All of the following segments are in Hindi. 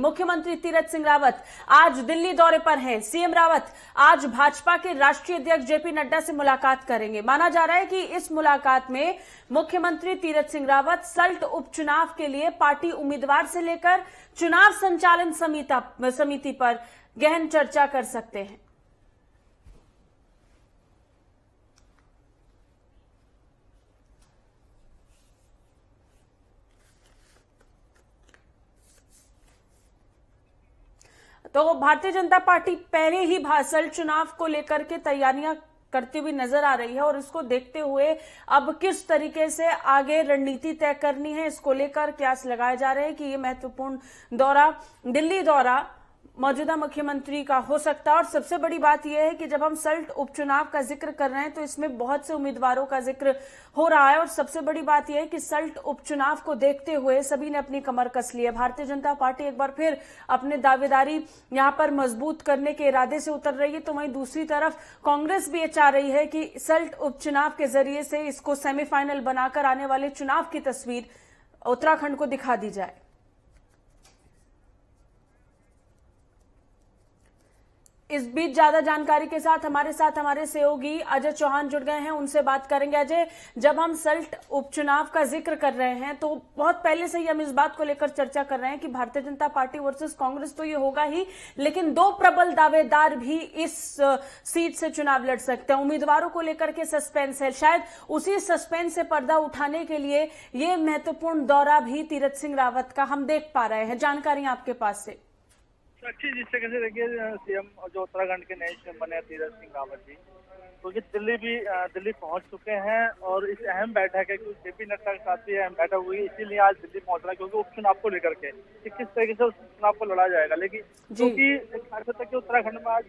मुख्यमंत्री तीरथ सिंह रावत आज दिल्ली दौरे पर हैं। सीएम रावत आज भाजपा के राष्ट्रीय अध्यक्ष जेपी नड्डा से मुलाकात करेंगे। माना जा रहा है कि इस मुलाकात में मुख्यमंत्री तीरथ सिंह रावत सल्ट उपचुनाव के लिए पार्टी उम्मीदवार से लेकर चुनाव संचालन समिति पर गहन चर्चा कर सकते हैं। तो भारतीय जनता पार्टी पहले ही सल्ट चुनाव को लेकर के तैयारियां करती हुई नजर आ रही है और इसको देखते हुए अब किस तरीके से आगे रणनीति तय करनी है, इसको लेकर कयास लगाए जा रहे हैं कि ये महत्वपूर्ण दौरा, दिल्ली दौरा मौजूदा मुख्यमंत्री का हो सकता है। और सबसे बड़ी बात यह है कि जब हम सल्ट उपचुनाव का जिक्र कर रहे हैं तो इसमें बहुत से उम्मीदवारों का जिक्र हो रहा है और सबसे बड़ी बात यह है कि सल्ट उपचुनाव को देखते हुए सभी ने अपनी कमर कस ली है। भारतीय जनता पार्टी एक बार फिर अपने दावेदारी यहां पर मजबूत करने के इरादे से उतर रही है, तो वहीं दूसरी तरफ कांग्रेस भी ये चाह रही है कि सल्ट उपचुनाव के जरिए से इसको सेमीफाइनल बनाकर आने वाले चुनाव की तस्वीर उत्तराखंड को दिखा दी जाए। इस बीच ज्यादा जानकारी के साथ हमारे सहयोगी अजय चौहान जुड़ गए हैं, उनसे बात करेंगे। अजय, जब हम सल्ट उपचुनाव का जिक्र कर रहे हैं तो बहुत पहले से ही हम इस बात को लेकर चर्चा कर रहे हैं कि भारतीय जनता पार्टी वर्सेस कांग्रेस तो ये होगा ही, लेकिन दो प्रबल दावेदार भी इस सीट से चुनाव लड़ सकते हैं। उम्मीदवारों को लेकर के सस्पेंस है, शायद उसी सस्पेंस से पर्दा उठाने के लिए ये महत्वपूर्ण दौरा भी तीरथ सिंह रावत का हम देख पा रहे हैं। जानकारी आपके पास से अच्छी जिस तरह से देखिए सीएम जो उत्तराखंड के नए सीएम बने तीरथ सिंह रावत जी, क्योंकि दिल्ली पहुंच चुके हैं और इस अहम बैठक है क्योंकि जेपी नड्डा के साथ भी अहम बैठक हुई, इसीलिए आज दिल्ली पहुंच रहा है क्योंकि उपचुनाव को लेकर के किस तरीके से उस चुनाव को लड़ा जाएगा। लेकिन क्योंकि खास तक उत्तराखंड में आज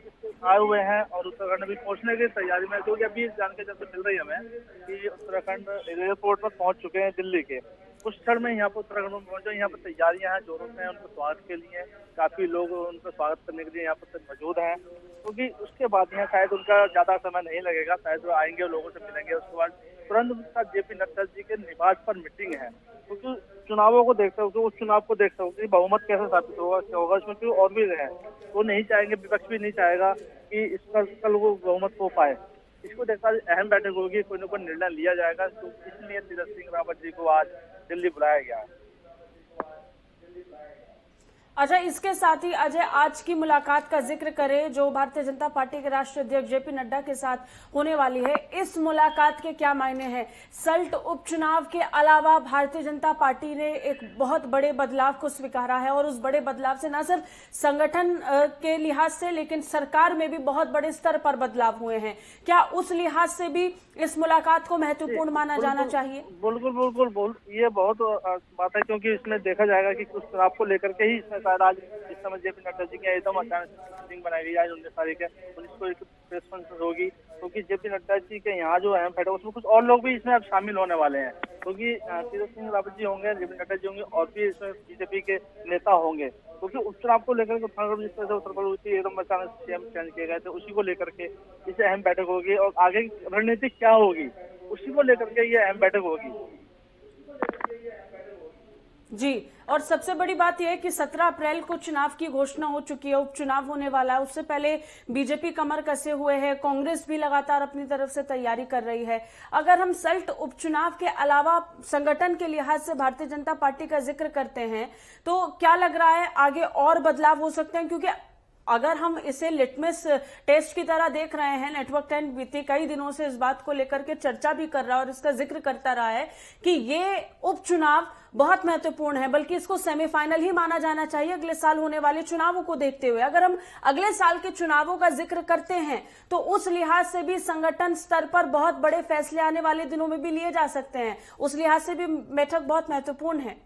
आए हुए हैं और उत्तराखंड भी पहुंचने की तैयारी में, क्योंकि अभी जानकारी जब मिल रही है हमें कि उत्तराखंड एयरपोर्ट पर पहुंच चुके हैं दिल्ली के। कुछ क्षण में यहाँ पर उत्तराखंड में पहुंचे, यहाँ पर तैयारियां हैं जोरों से उनके स्वागत के लिए, काफी लोग उनका स्वागत करने के लिए यहाँ पर मौजूद हैं, क्योंकि उसके बाद यहाँ शायद उनका ज्यादा समय नहीं लगेगा, शायद वो आएंगे लोगों से मिलेंगे, उसके बाद तुरंत उनका जेपी नड्डा जी के निवास पर मीटिंग है, क्योंकि चुनावों को देखते हो, उस चुनाव को देखते हो कि बहुमत कैसे साबित होगा, क्या होगा, इसमें क्यों और भी है वो नहीं चाहेंगे, विपक्ष भी नहीं चाहेगा कि इस पर कल वो बहुमत हो पाए। इसको देखा अहम बैठक होगी, कोई न कोई निर्णय लिया जाएगा, तो इसलिए तीरथ सिंह रावत जी को आज दिल्ली बुलाया गया है। अच्छा, इसके साथ ही अजय, आज की मुलाकात का जिक्र करें जो भारतीय जनता पार्टी के राष्ट्रीय अध्यक्ष जेपी नड्डा के साथ होने वाली है, इस मुलाकात के क्या मायने हैं? सल्ट उपचुनाव के अलावा भारतीय जनता पार्टी ने एक बहुत बड़े बदलाव को स्वीकारा है और उस बड़े बदलाव से न सिर्फ संगठन के लिहाज से लेकिन सरकार में भी बहुत बड़े स्तर पर बदलाव हुए हैं। क्या उस लिहाज से भी इस मुलाकात को महत्वपूर्ण माना जाना चाहिए? बिल्कुल ये बहुत बात है, क्योंकि इसमें देखा जाएगा कि कुछ चुनाव को लेकर के ही शायद आज इस समय जेपी नड्डा जी की एकदम अचानक मीटिंग बनाई गई। आज 19 तारीख है, 19 को एक प्रेस कॉन्फ्रेंस होगी, क्योंकि जेपी नड्डा जी के यहाँ जो अहम बैठक उसमें कुछ और लोग भी इसमें अब शामिल होने वाले हैं, क्योंकि तीरथ सिंह रावत जी होंगे, जेपी नड्डा जी होंगे और भी इसमें बीजेपी के नेता होंगे, क्योंकि उपचुनाव को लेकर के उत्तराखंड जिस तरह से उत्तर प्रदेश एकदम अचानक सीएम चेंज किए गए थे, उसी को लेकर के इसे अहम बैठक होगी और आगे रणनीति क्या होगी उसी को लेकर के ये अहम बैठक होगी जी। और सबसे बड़ी बात यह है कि 17 अप्रैल को चुनाव की घोषणा हो चुकी है, उपचुनाव होने वाला है, उससे पहले बीजेपी कमर कसे हुए है, कांग्रेस भी लगातार अपनी तरफ से तैयारी कर रही है। अगर हम सल्ट उपचुनाव के अलावा संगठन के लिहाज से भारतीय जनता पार्टी का जिक्र करते हैं तो क्या लग रहा है आगे और बदलाव हो सकते हैं? क्योंकि अगर हम इसे लिटमस टेस्ट की तरह देख रहे हैं, नेटवर्क 10 बीते कई दिनों से इस बात को लेकर के चर्चा भी कर रहा है और इसका जिक्र करता रहा है कि ये उपचुनाव बहुत महत्वपूर्ण है, बल्कि इसको सेमीफाइनल ही माना जाना चाहिए अगले साल होने वाले चुनावों को देखते हुए। अगर हम अगले साल के चुनावों का जिक्र करते हैं तो उस लिहाज से भी संगठन स्तर पर बहुत बड़े फैसले आने वाले दिनों में भी लिए जा सकते हैं, उस लिहाज से भी बैठक बहुत महत्वपूर्ण है।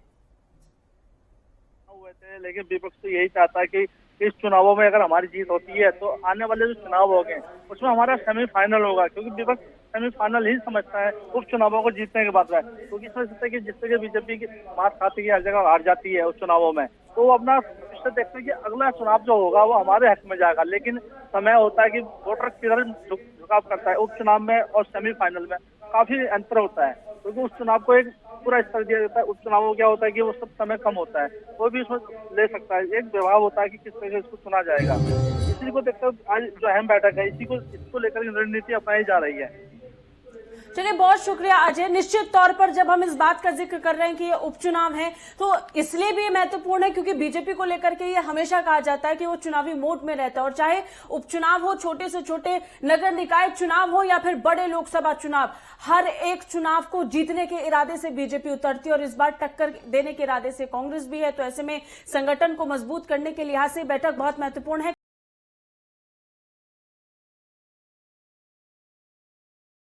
लेकिन विपक्ष तो यही चाहता है कि इस चुनावों में अगर हमारी जीत होती है तो आने वाले जो चुनाव होंगे उसमें हमारा सेमीफाइनल होगा, क्योंकि विपक्ष सेमीफाइनल ही समझता है उपचुनावों को जीतने के बाद, क्योंकि इसमें सकता है कि जिस तरह बीजेपी की मात खाती है हर जगह हार जाती है उस चुनावों में, तो वो अपना भविष्य देखते हैं कि अगला चुनाव जो होगा वो हमारे हक में जाएगा। लेकिन समय होता है कि वोटर किधर झुकाव करता है, उपचुनाव में और सेमीफाइनल में काफी अंतर होता है, क्योंकि उस चुनाव को एक पूरा स्तर दिया जाता है। उपचुनावों क्या होता है कि वो सब समय कम होता है, वो भी उसमें ले सकता है। एक विभाग होता है कि किस तरह से इसको चुना जाएगा। इसी को देखते हुए आज जो अहम बैठक है इसको लेकर रणनीति अपनाई जा रही है। चलिए, बहुत शुक्रिया अजय। निश्चित तौर पर जब हम इस बात का जिक्र कर रहे हैं कि ये उपचुनाव है तो इसलिए भी महत्वपूर्ण है क्योंकि बीजेपी को लेकर के ये हमेशा कहा जाता है कि वो चुनावी मोड में रहता है, और चाहे उपचुनाव हो, छोटे से छोटे नगर निकाय चुनाव हो या फिर बड़े लोकसभा चुनाव, हर एक चुनाव को जीतने के इरादे से बीजेपी उतरती है और इस बार टक्कर देने के इरादे से कांग्रेस भी है। तो ऐसे में संगठन को मजबूत करने के लिहाज से बैठक बहुत महत्वपूर्ण है।